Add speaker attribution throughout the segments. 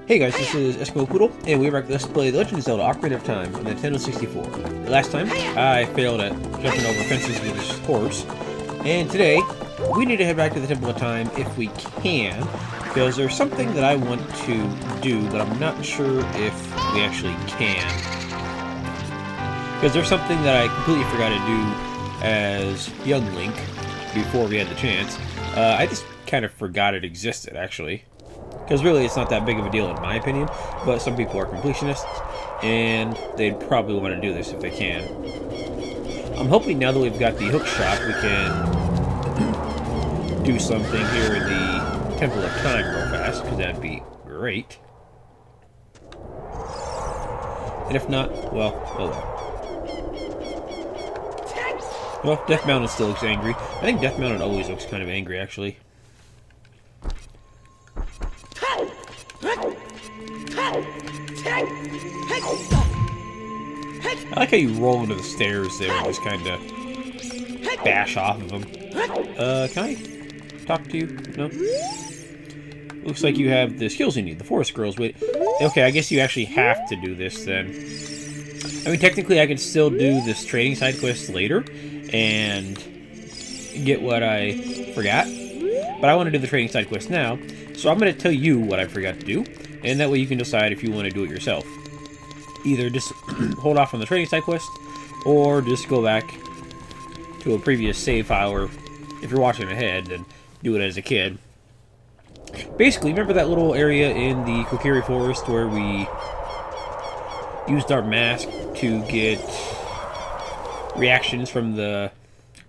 Speaker 1: Hey guys, this is Eskimo Poodle, and we're back to Let's Play The Legend of Zelda Ocarina of Time on the Nintendo 64. Last time, I failed at jumping over fences with this horse, and today, we need to head back to the Temple of Time if we can, because there's something that I want to do, but I'm not sure if we actually can. Because there's something that I completely forgot to do as young Link before we had the chance. I just kind of forgot it existed, actually. Because really, it's not that big of a deal in my opinion, but some people are completionists, and they'd probably want to do this if they can. I'm hoping now that we've got the hook shot, we can do something here in the Temple of Time real fast, because that'd be great. And if not, well, oh well. Well, Death Mountain still looks angry. I think Death Mountain always looks kind of angry, actually. I like how you roll into the stairs there and just kind of bash off of them. Can I talk to you? No? Looks like you have the skills you need. The Forest Girls. Wait. Okay, I guess you actually have to do this then. I mean, technically I could still do this training side quest later and get what I forgot. But I want to do the training side quest now, so I'm going to tell you what I forgot to do, and that way you can decide if you want to do it yourself. Either just hold off on the training side quest, or just go back to a previous save file, or if you're watching ahead, then do it as a kid. Basically, remember that little area in the Kokiri Forest where we used our mask to get reactions from the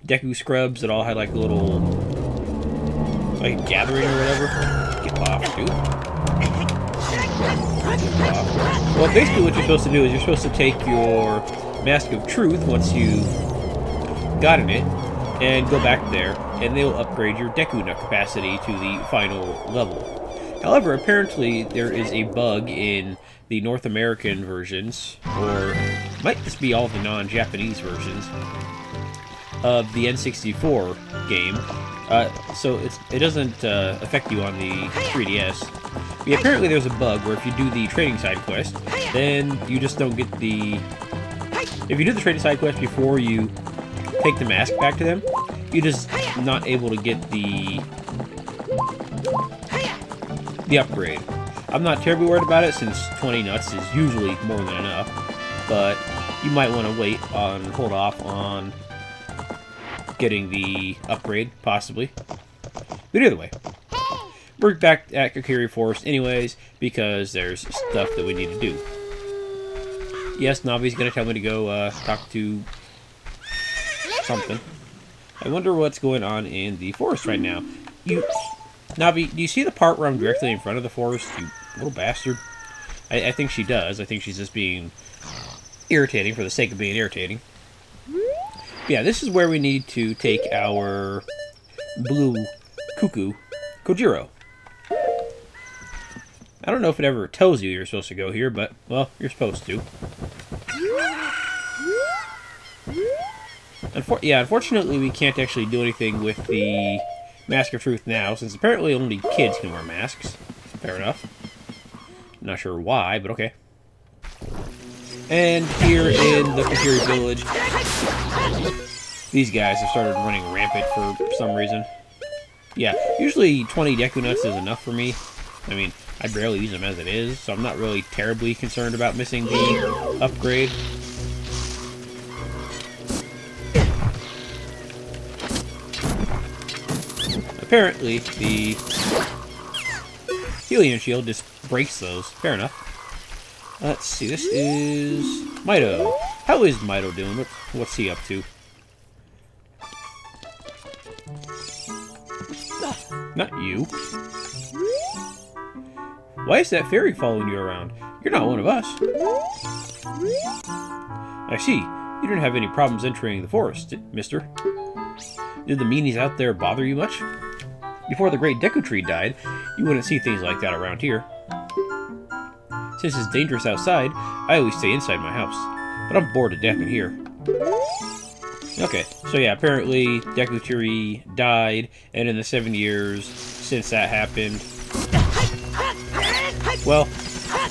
Speaker 1: Deku Scrubs that all had like a little like gathering or whatever? Get off, dude. Well, basically what you're supposed to do is you're supposed to take your Mask of Truth once you've gotten it, and go back there, and they'll upgrade your Deku Nut capacity to the final level. However, apparently there is a bug in the North American versions, or might just be all the non-Japanese versions, of the N64 game. So it doesn't affect you on the 3DS. But yeah, apparently there's a bug where if you do the training side quest, then you just don't get the... If you do the training side quest before you take the mask back to them, you're just not able to get the upgrade. I'm not terribly worried about it since 20 nuts is usually more than enough, but you might want to hold off on getting the upgrade, possibly. But either way, we're back at Kokiri Forest anyways, because there's stuff that we need to do. Yes, Navi's gonna tell me to go talk to something. I wonder what's going on in the forest right now. Navi, do you see the part where I'm directly in front of the forest, you little bastard? I think she does. I think she's just being irritating for the sake of being irritating. Yeah, this is where we need to take our blue cuckoo, Kojiro. I don't know if it ever tells you you're supposed to go here, but, well, you're supposed to. Unfortunately, we can't actually do anything with the Mask of Truth now, since apparently only kids can wear masks. Fair enough. Not sure why, but okay. And here in the Kokiri Village, these guys have started running rampant for some reason. Yeah, usually 20 Deku Nuts is enough for me. I mean, I barely use them as it is, so I'm not really terribly concerned about missing the upgrade. Apparently, the Helium Shield just breaks those. Fair enough. Let's see, this is Mido. How is Mido doing? What's he up to? Not you. Why is that fairy following you around? You're not one of us. I see. You didn't have any problems entering the forest, mister. Did the meanies out there bother you much? Before the great Deku Tree died, you wouldn't see things like that around here. Since it's dangerous outside, I always stay inside my house. But I'm bored to death in here. Okay, so yeah, apparently Deku Tree died, and in the 7 years since that happened, well,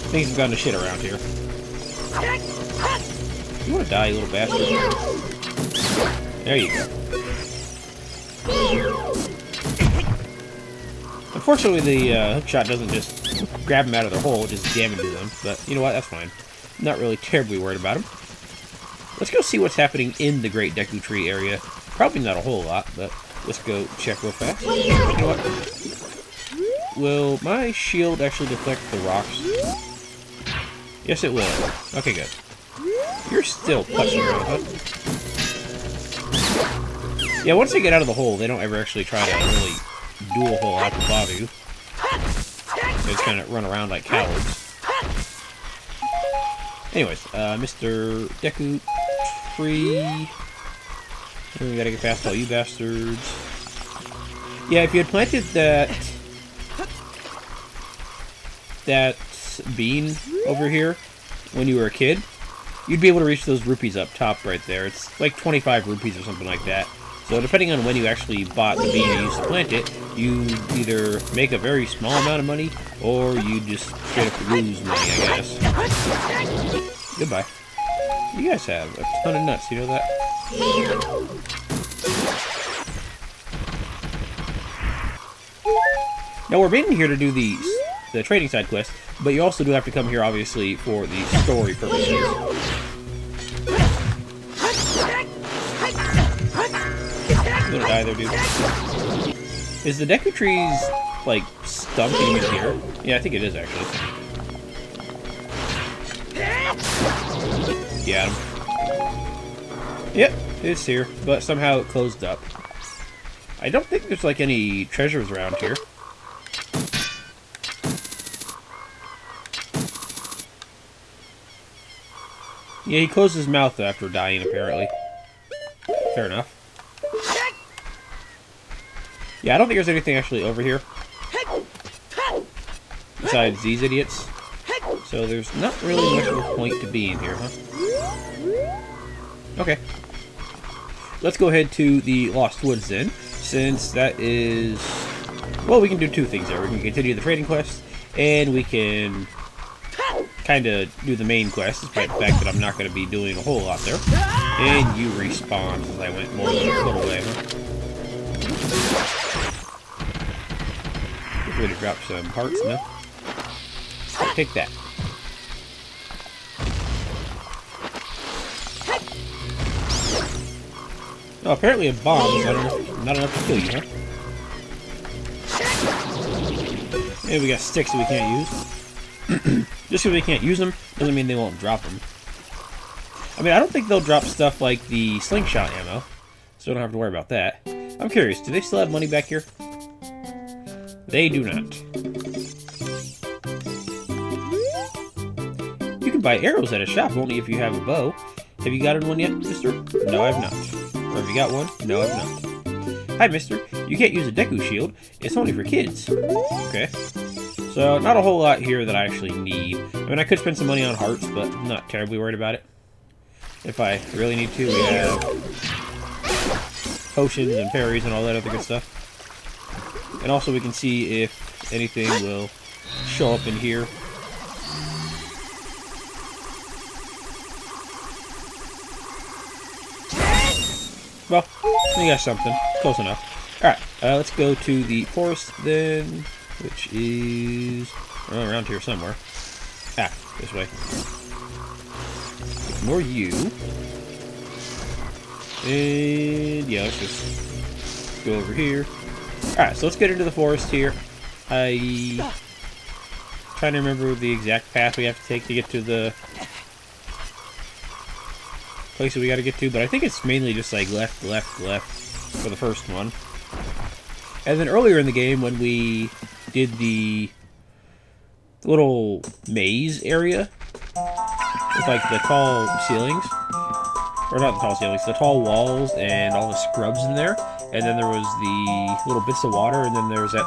Speaker 1: Things have gone to shit around here. You want to die, you little bastard? There you go. Unfortunately, the hookshot doesn't just grab them out of their hole, it just damages them. But you know what? That's fine. I'm not really terribly worried about them. Let's go see what's happening in the Great Deku Tree area. Probably not a whole lot, but let's go check real fast. You know what? Will my shield actually deflect the rocks? Yes, it will. Okay, good. You're still pushing around, huh? Yeah, once they get out of the hole, they don't ever actually try to really do a whole lot to bother you. They just kind of run around like cowards. Anyways, Mr. Deku Tree. We gotta get past all you bastards. Yeah, if you had planted that bean over here when you were a kid, you'd be able to reach those rupees up top right there. It's like 25 rupees or something like that. So depending on when you actually bought the bean and used to plant it, you either make a very small amount of money, or you just straight up lose money, I guess. Goodbye. You guys have a ton of nuts, you know that? Now we're mainly here to do the trading side quest, but you also do have to come here, obviously, for the story purposes. I'm gonna die there, dude. Is the Deku Tree's, like, stump even here? Yeah, I think it is, actually. Got him. Yep, it's here, but somehow it closed up. I don't think there's, like, any treasures around here. Yeah, he closed his mouth after dying, apparently. Fair enough. Yeah, I don't think there's anything actually over here. Besides these idiots. So there's not really much of a point to being here, huh? Okay. Let's go ahead to the Lost Woods then, since that is... Well, we can do two things there. We can continue the trading quest, and we can kind of do the main quest, despite the fact that I'm not going to be doing a whole lot there. And you respawn since I went more than a foot away, huh? Good way to drop some hearts, no? Take that. Oh, apparently a bomb is not enough to kill you, huh? Maybe we got sticks that we can't use. Just because we can't use them doesn't mean they won't drop them. I mean, I don't think they'll drop stuff like the slingshot ammo, so I don't have to worry about that. I'm curious, do they still have money back here? They do not. You can buy arrows at a shop only if you have a bow. Have you gotten one yet, mister? No, I've not. Or have you got one? No, I've not. Hi, mister. You can't use a Deku shield. It's only for kids. Okay. So, not a whole lot here that I actually need. I mean, I could spend some money on hearts, but I'm not terribly worried about it. If I really need to, we have potions and fairies and all that other good stuff. And also we can see if anything will show up in here. Well, we got something. Close enough. Alright, let's go to the forest then, which is around here somewhere. Ah, this way. Ignore you. And yeah, let's just go over here. Alright, so let's get into the forest here. I'm trying to remember the exact path we have to take to get to the place that we got to get to, but I think it's mainly just like left, left, left for the first one. And then earlier in the game, when we did the little maze area with like the tall ceilings, or not the tall ceilings, the tall walls and all the scrubs in there, and then there was the little bits of water, and then there was that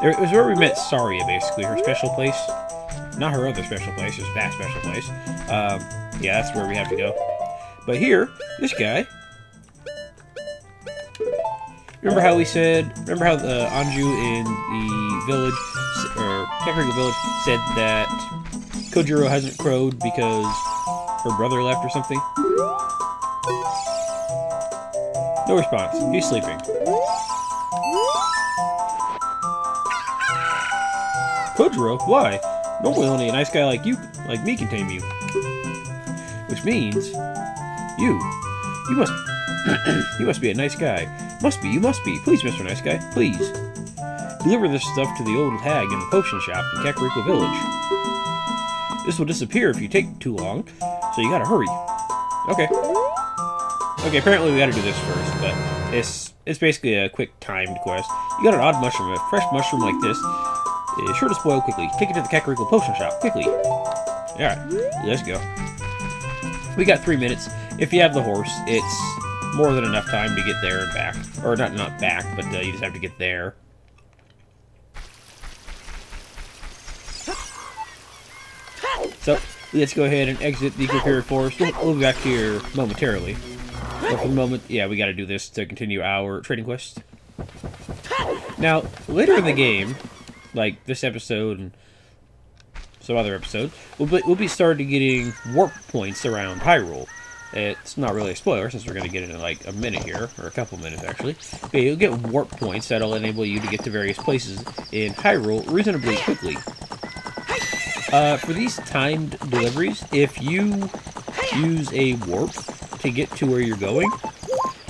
Speaker 1: it was where we met Saria, basically, her special place. Not her other special place, just that special place. Yeah, that's where we have to go. But here, this guy. Remember how we said? Remember how Anju in the village or Kokiri Village said that Kojiro hasn't crowed because her brother left or something. No response. He's sleeping. Kojiro? Why? Normally only a nice guy like me can tame you. Which means, you must, you must be a nice guy. You must be. Please, Mr. Nice Guy, please. Deliver this stuff to the old hag in the potion shop in Kokiri Village. This will disappear if you take too long, so you gotta hurry. Okay. Okay, apparently we gotta do this first, but it's basically a quick timed quest. You got an odd mushroom, a fresh mushroom like this. It's sure to spoil quickly. Take it to the Kokiri potion shop, quickly. Alright, let's go. We got 3 minutes. If you have the horse, it's more than enough time to get there and back. Or not back, but you just have to get there. So, let's go ahead and exit the Kokiri Forest. We'll be back here momentarily. But for the moment, yeah, we gotta do this to continue our trading quest. Now, later in the game, like this episode and some other episodes, we'll be starting getting warp points around Hyrule. It's not really a spoiler since we're going to get it in like a minute here, or a couple minutes actually. But you'll get warp points that'll enable you to get to various places in Hyrule reasonably quickly. For these timed deliveries, if you use a warp to get to where you're going,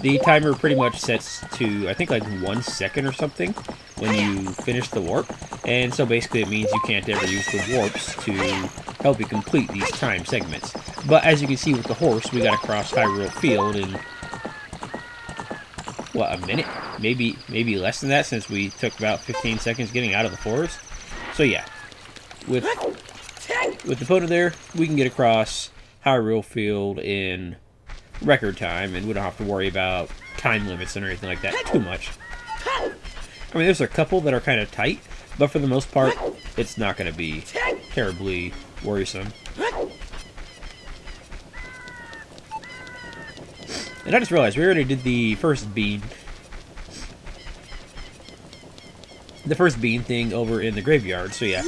Speaker 1: the timer pretty much sets to, I think, like 1 second or something when you finish the warp. And so basically it means you can't ever use the warps to help you complete these time segments. But as you can see with the horse, we got to cross Hyrule Field in, what, a minute? Maybe less than that, since we took about 15 seconds getting out of the forest. So yeah, with the Pona there, we can get across Hyrule Field in record time, and we don't have to worry about time limits and anything like that too much. I mean, there's a couple that are kind of tight, but for the most part, it's not going to be terribly worrisome. And I just realized we already did the first bean thing over in the graveyard, so yeah.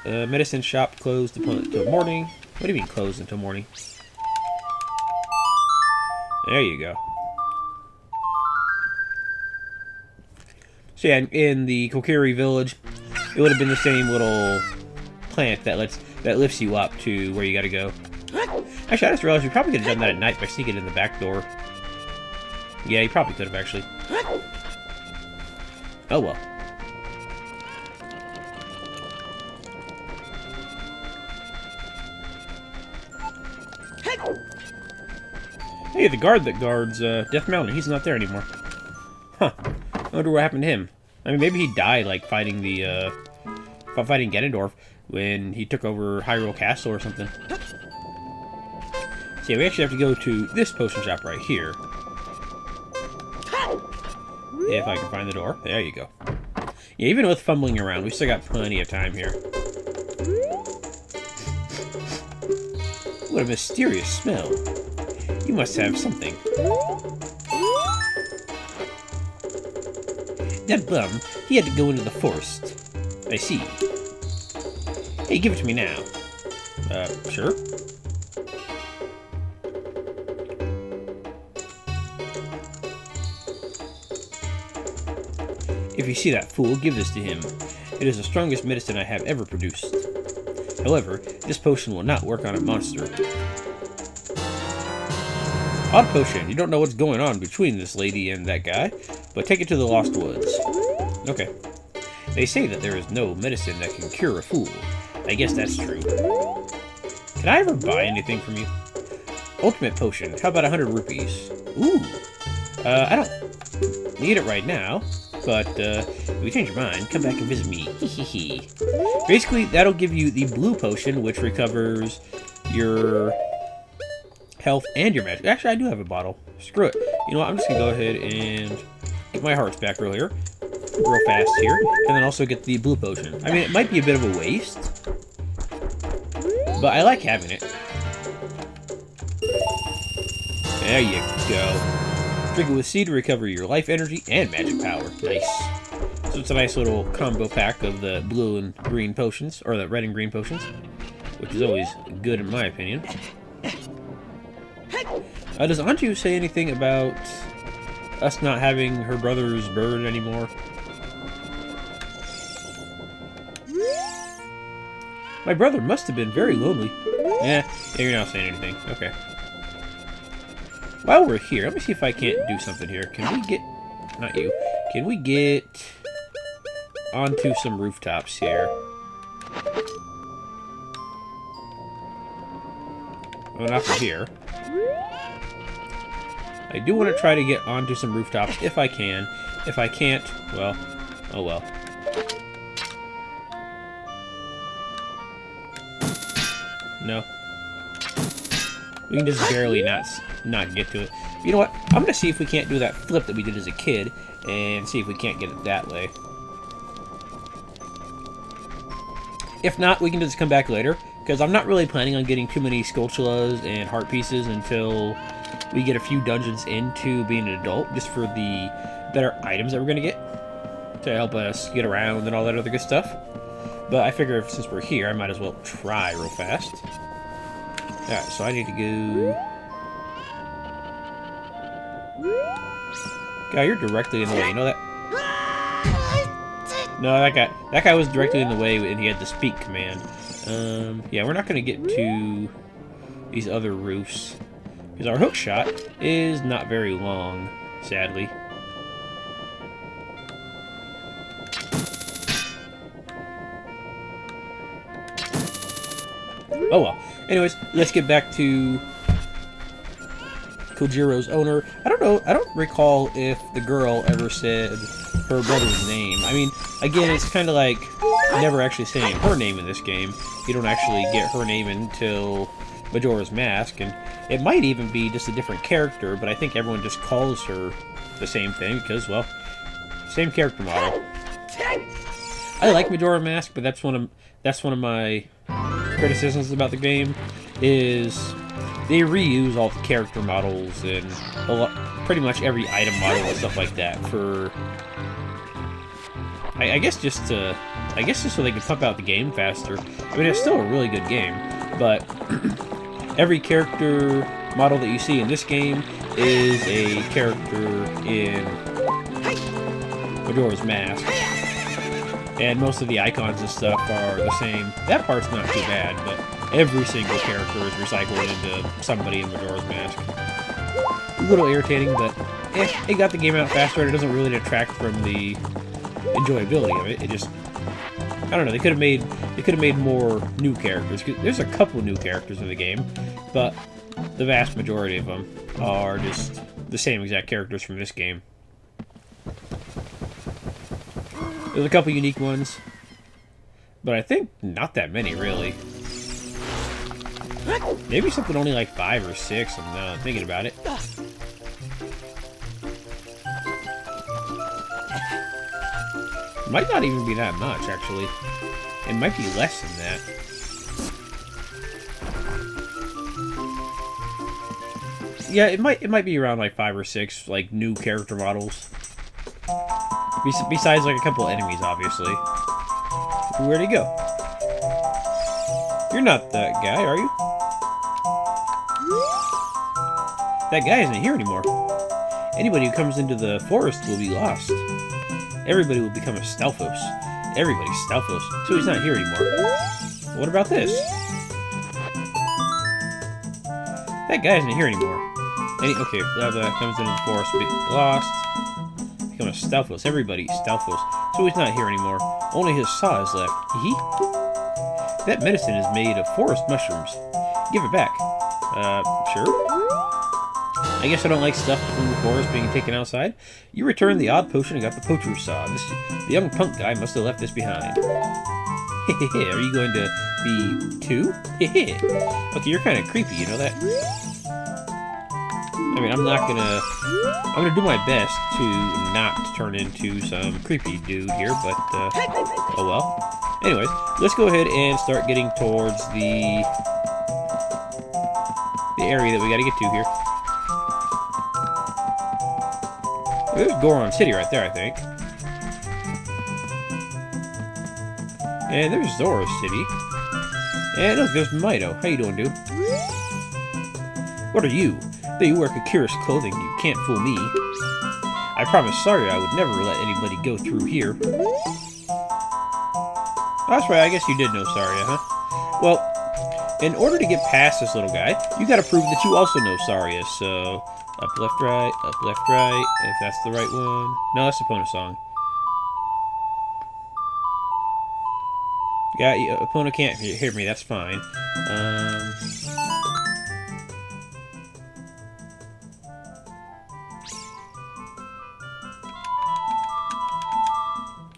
Speaker 1: Medicine shop closed until morning. What do you mean closed until morning? There you go. So yeah, in the Kokiri village, it would have been the same little plant that lifts you up to where you gotta go. Actually, I just realized we probably could have done that at night by sneaking in the back door. Yeah, you probably could have, actually. Oh well. Hey, the guard that guards Death Mountain, he's not there anymore. Huh. I wonder what happened to him. I mean, maybe he died, like, fighting Ganondorf when he took over Hyrule Castle or something. So yeah, we actually have to go to this potion shop right here. If I can find the door. There you go. Yeah, even with fumbling around, we still got plenty of time here. What a mysterious smell. You must have something. That bum, he had to go into the forest. I see. Hey, give it to me now. Sure. If you see that fool, give this to him. It is the strongest medicine I have ever produced. However, this potion will not work on a monster. Odd potion. You don't know what's going on between this lady and that guy, but take it to the Lost Woods. Okay. They say that there is no medicine that can cure a fool. I guess that's true. Can I ever buy anything from you? Ultimate potion. How about 100 rupees? Ooh. I don't need it right now, but if you change your mind, come back and visit me. Hehehe. Basically, that'll give you the blue potion, which recovers your health and your magic. Actually, I do have a bottle. Screw it. You know what? I'm just gonna go ahead and get my hearts back real fast here, and then also get the blue potion. I mean, it might be a bit of a waste, but I like having it. There you go. Drink it with C to recover your life energy and magic power. Nice. So So it's a nice little combo pack of the blue and green potions, or the red and green potions, which is always good in my opinion. Does Anju say anything about us not having her brother's bird anymore? My brother must have been very lonely. Yeah, you're not saying anything. Okay. While we're here, let me see if I can't do something here. Can we get... Not you. Can we get onto some rooftops here? Well, not from here. I do want to try to get onto some rooftops if I can. If I can't, well, oh well. No. We can just barely not get to it. You know what? I'm going to see if we can't do that flip that we did as a kid and see if we can't get it that way. If not, we can just come back later, because I'm not really planning on getting too many Skulltulas and heart pieces until we get a few dungeons into being an adult, just for the better items that we're going to get to help us get around and all that other good stuff. But I figure since we're here, I might as well try real fast. Alright, so I need to go... God, you're directly in the way, you know that? No, that guy was directly in the way and he had the speak command. Yeah, we're not going to get to these other roofs, because our hook shot is not very long, sadly. Oh well. Anyways, let's get back to Kojiro's owner. I don't recall if the girl ever said her brother's name. I mean, again, it's kind of like never actually saying her name in this game. You don't actually get her name until Majora's Mask, and it might even be just a different character, but I think everyone just calls her the same thing because, well, same character model. I like Majora's Mask, but that's one of my criticisms about the game, is they reuse all the character models and pretty much every item model and stuff like that for, I guess just so they can pump out the game faster. I mean, it's still a really good game, but every character model that you see in this game is a character in Majora's Mask. And most of the icons and stuff are the same. That part's not too bad, but every single character is recycled into somebody in Majora's Mask. A little irritating, but it got the game out faster, and it doesn't really detract from the enjoyability of it. It just, I don't know, they could have made more new characters. There's a couple new characters in the game, but the vast majority of them are just the same exact characters from this game. There's a couple unique ones, but I think not that many, really. Maybe something only like 5 or 6, I'm now thinking about it. Might not even be that much, actually. It might be less than that. Yeah, it might be around like 5 or 6, like, new character models. Besides, like, a couple enemies, obviously. Where'd he go? You're not that guy, are you? That guy isn't here anymore. Anybody who comes into the forest will be lost. Everybody will become a Stalfos. Everybody's Stalfos, so he's not here anymore. What about this? That guy isn't here anymore. Okay, blah blah, comes into the forest, will be lost. Become a Stalfos. Everybody's Stalfos, so he's not here anymore. Only his saw is left. Hee. That medicine is made of forest mushrooms. Give it back. Sure. I guess I don't like stuff from the forest being taken outside. You returned the odd potion and got the poacher's saw. The young punk guy must have left this behind. Hehe, are you going to be too? Hehe. Okay, you're kind of creepy, you know that? I mean, I'm gonna do my best to not turn into some creepy dude here, but, oh well. Anyways, let's go ahead and start getting towards the area that we gotta get to here. There's Goron City right there, I think. And there's Zora's City. And look, there's Mido. How you doing, dude? What are you? Though you wear Kokiri's clothing, you can't fool me. I promised Saria I would never let anybody go through here. Oh, that's right, I guess you did know Saria, huh? Well, in order to get past this little guy, you gotta prove that you also know Saria, so... up, left, right, if that's the right one. No, that's the Epona song. Yeah, Epona can't hear me, that's fine.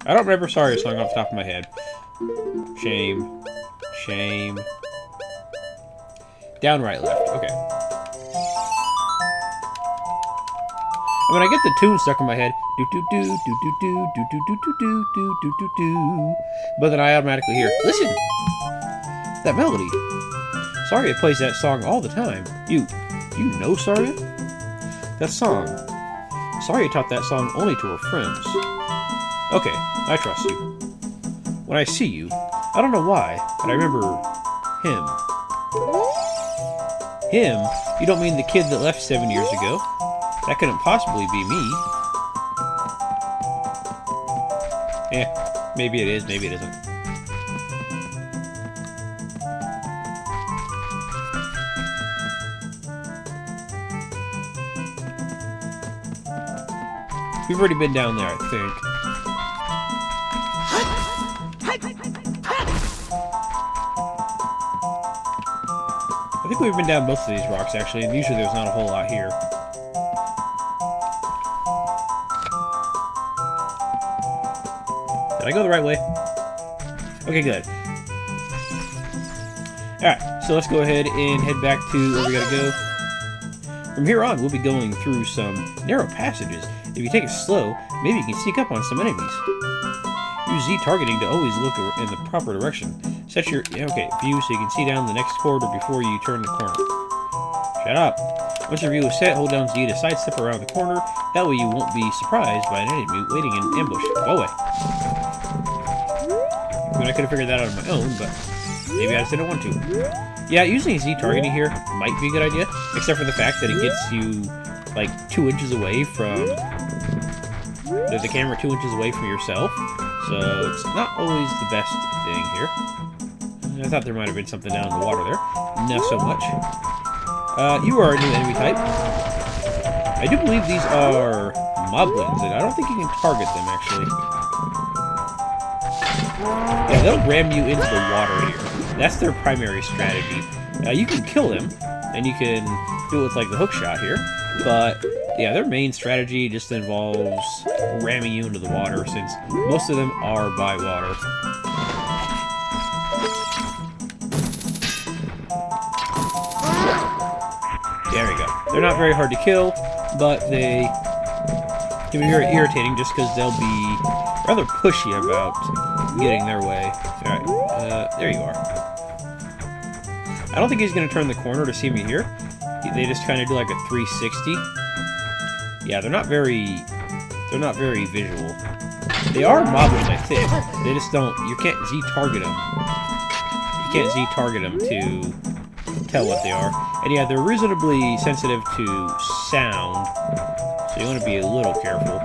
Speaker 1: I don't remember Saria's song off the top of my head. Shame. Shame. Down, right, left. Okay. I mean, I get the tune stuck in my head. Do do do do do do do do do do do do do do do. But then I automatically hear, listen! That melody. Saria plays that song all the time. You know Saria? That song. Saria taught that song only to her friends. Okay, I trust you. When I see you, I don't know why, but I remember him. Him? You don't mean the kid that left 7 years ago? That couldn't possibly be me. Maybe it is, maybe it isn't. We've already been down there, I think. I think we've been down both of these rocks, actually, and usually there's not a whole lot here. Did I go the right way? Okay, good. Alright, so let's go ahead and head back to where we gotta go. From here on, we'll be going through some narrow passages. If you take it slow, maybe you can sneak up on some enemies. Use Z targeting to always look in the proper direction. Set your view so you can see down the next corridor before you turn the corner. Shut up! Once your view is set, hold down Z to sidestep around the corner. That way you won't be surprised by an enemy waiting in ambush. Go away. I mean, I could have figured that out on my own, but maybe I just didn't want to. Yeah, using Z targeting here might be a good idea, except for the fact that it gets you like 2 inches away from the camera, 2 inches away from yourself. So it's not always the best thing here. I thought there might have been something down in the water there. Not so much. You are a new enemy type. I do believe these are moblins, and I don't think you can target them, actually. Yeah, they'll ram you into the water here. That's their primary strategy. You can kill them, and you can do it with, like, the hook shot here. But, yeah, their main strategy just involves ramming you into the water, since most of them are by water. There we go. They're not very hard to kill, but they can be very irritating just because they'll be rather pushy about getting their way. Alright, there you are. I don't think he's going to turn the corner to see me here. They just kind of do like a 360. Yeah, they're not very visual. They are moblins, I think. They just don't, you can't Z-target them. You can't Z-target them to tell what they are. And yeah, they're reasonably sensitive to sound, so you want to be a little careful.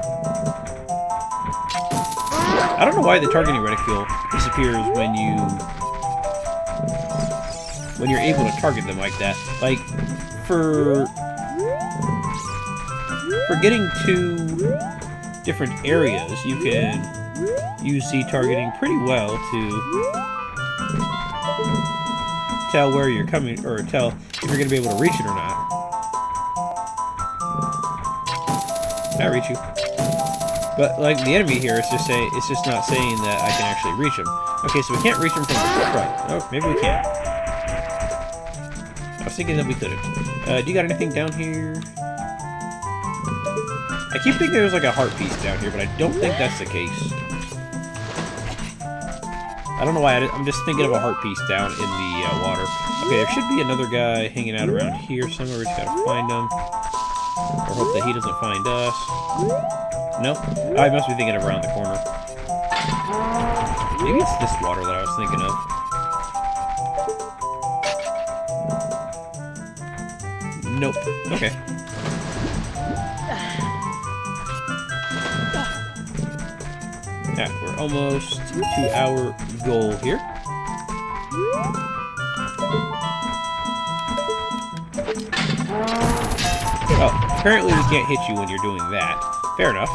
Speaker 1: I don't know why the targeting reticule disappears when you're able to target them like that. Like, for getting to different areas, you can use Z-targeting pretty well to tell where you're coming, or tell if you're going to be able to reach it or not. I reach you. But, like, the enemy here, it's just not saying that I can actually reach him. Okay, so we can't reach him from the right. Oh, maybe we can. I was thinking that we couldn't. Do you got anything down here? I keep thinking there's like a heart piece down here, but I don't think that's the case. I don't know why, I'm just thinking of a heart piece down in the water. Okay, there should be another guy hanging out around here somewhere. We just gotta find him. Or hope that he doesn't find us. Nope. I must be thinking of around the corner. Maybe it's this water that I was thinking of. Nope. Okay. Yeah, we're almost to our goal here. Oh, apparently we can't hit you when you're doing that. Fair enough.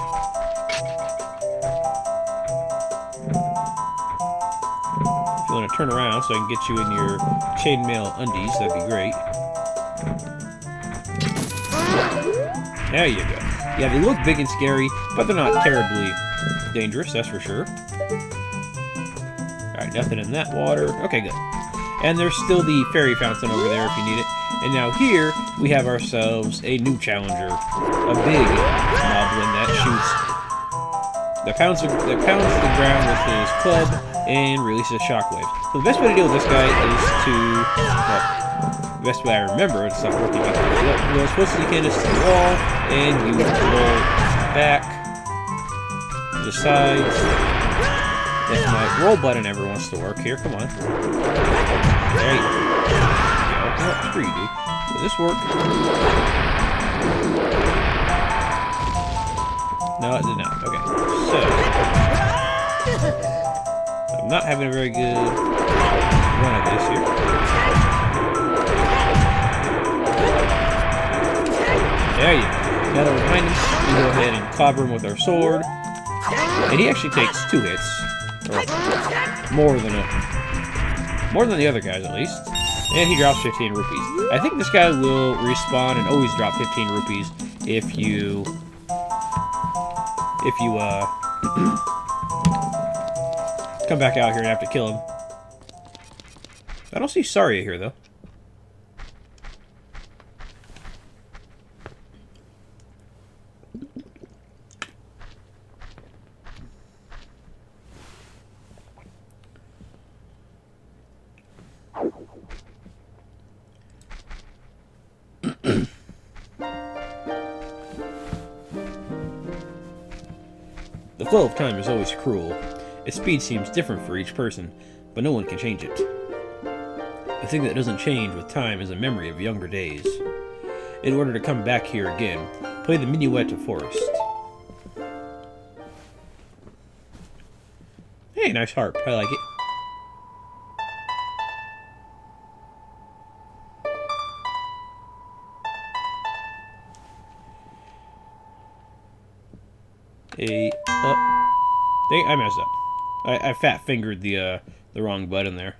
Speaker 1: If you want to turn around so I can get you in your chainmail undies, that'd be great. There you go. Yeah, they look big and scary, but they're not terribly dangerous, that's for sure. Alright, nothing in that water. Okay, good. And there's still the fairy fountain over there if you need it. And now here, we have ourselves a new challenger. A big moblin that shoots... that pounds the ground with his club and releases shockwaves. So the best way to deal with this guy is to... well, the best way I remember, it's not working. You're supposed to get us to the wall, and you roll back to the sides. If my roll button ever wants to work here, come on. There you go. Oh, screw you, dude. Will this work? No, it did not. Okay, so... I'm not having a very good run at this here. There you go. Now that we're behind him, we go ahead and clobber him with our sword. And he actually takes 2 hits. Or more than the other guys, at least. And he drops 15 rupees. I think this guy will respawn and always drop 15 rupees if you come back out here and have to kill him. I don't see Saria here, though. The flow of time is always cruel. Its speed seems different for each person, but no one can change it. The thing that doesn't change with time is a memory of younger days. In order to come back here again, play the Minuet of Forest. Hey, nice harp. I like it. Dang, I messed up. I fat fingered the wrong button there.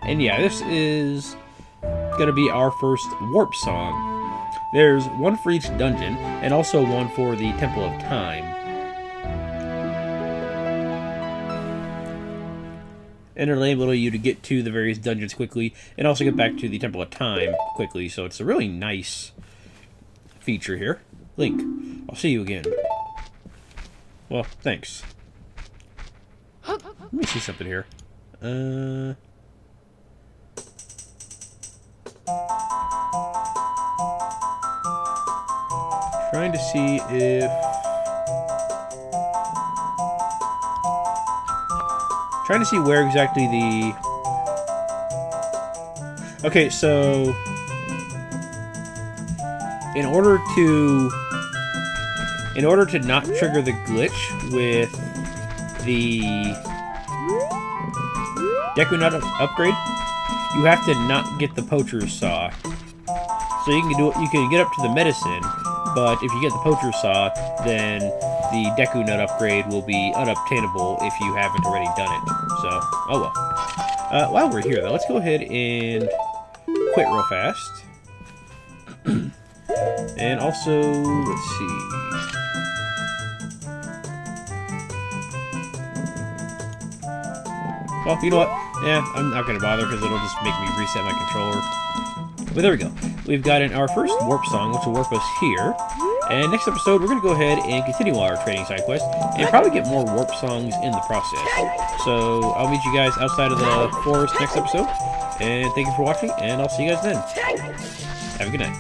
Speaker 1: And yeah, this is gonna be our first warp song. There's one for each dungeon, and also one for the Temple of Time. And it'll enable you to get to the various dungeons quickly, and also get back to the Temple of Time quickly, so it's a really nice feature here. Link, I'll see you again. Well, thanks. Let me see something here. Trying to see if... Trying to see where exactly the... Okay, so... In order to not trigger the glitch with the Deku Nut upgrade, you have to not get the Poacher's Saw. So you can get up to the medicine, but if you get the Poacher's Saw, then the Deku Nut upgrade will be unobtainable if you haven't already done it. So, oh well. While we're here, though, let's go ahead and quit real fast. And also, let's see. Well, you know what? Yeah, I'm not going to bother because it'll just make me reset my controller. But there we go. We've gotten our first warp song, which will warp us here. And next episode, we're going to go ahead and continue our trading side quest and probably get more warp songs in the process. So I'll meet you guys outside of the forest next episode. And thank you for watching, and I'll see you guys then. Have a good night.